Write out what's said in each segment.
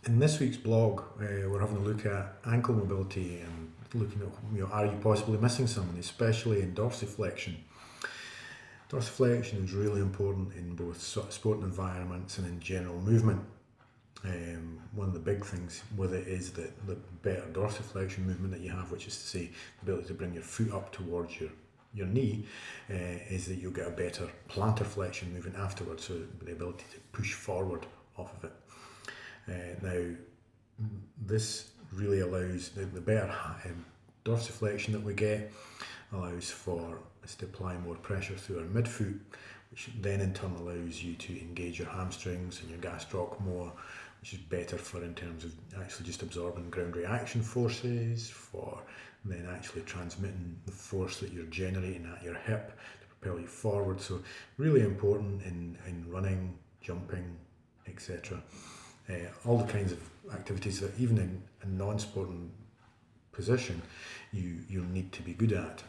In this week's blog, we're having a look at ankle mobility and looking at, are you possibly missing something, especially in dorsiflexion. Dorsiflexion is really important in both sport environments and in general movement. One of the big things with it is that the better dorsiflexion movement that you have, which is to say the ability to bring your foot up towards your knee, is that you'll get a better plantar flexion movement afterwards, so the ability to push forward off of it. Now, this really allows the better dorsiflexion that we get allows for us to apply more pressure through our midfoot, which then in turn allows you to engage your hamstrings and your gastroc more, which is better for in terms of actually just absorbing ground reaction forces, for then actually transmitting the force that you're generating at your hip to propel you forward. So really important in running, jumping, etc. All the kinds of activities that even in a non-sporting position you'll need to be good at.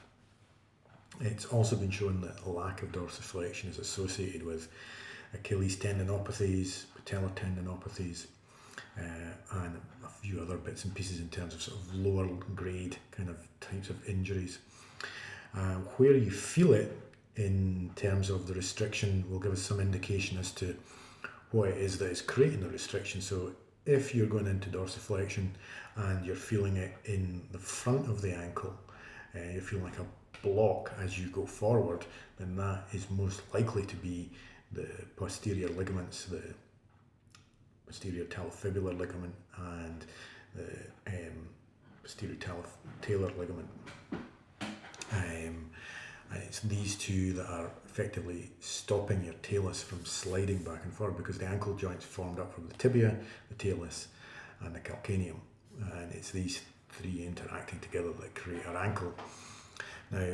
It's also been shown that a lack of dorsiflexion is associated with Achilles tendinopathies, patellar tendinopathies, and a few other bits and pieces in terms of sort of lower grade kind of types of injuries. Where you feel it in terms of the restriction will give us some indication as to what it is that is creating the restriction. So if you're going into dorsiflexion and you're feeling it in the front of the ankle, you feel like a block as you go forward, then that is most likely to be the posterior ligaments, the posterior talofibular ligament and the posterior talar ligament. And it's these two that are effectively stopping your talus from sliding back and forward, because the ankle joint's formed up from the tibia, the talus and the calcaneum, and it's these three interacting together that create our ankle. Now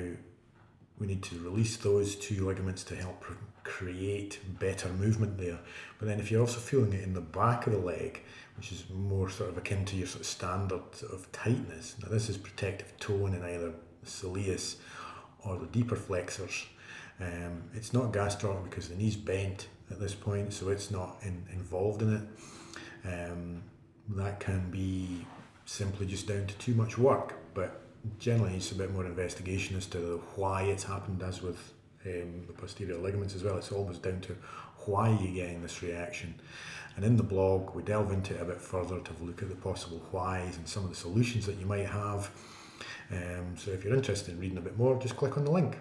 we need to release those two ligaments to help create better movement there, but then if you're also feeling it in the back of the leg, which is more sort of akin to your sort of standard sort of tightness, now this is protective tone in either the soleus or the deeper flexors. It's not gastroc because the knee's bent at this point, so it's not involved in it. That can be simply just down to too much work, but generally it's a bit more investigation as to why it's happened, as with the posterior ligaments as well. It's always down to why you're getting this reaction. And in the blog we delve into it a bit further to have a look at the possible whys and some of the solutions that you might have. So if you're interested in reading a bit more, just click on the link.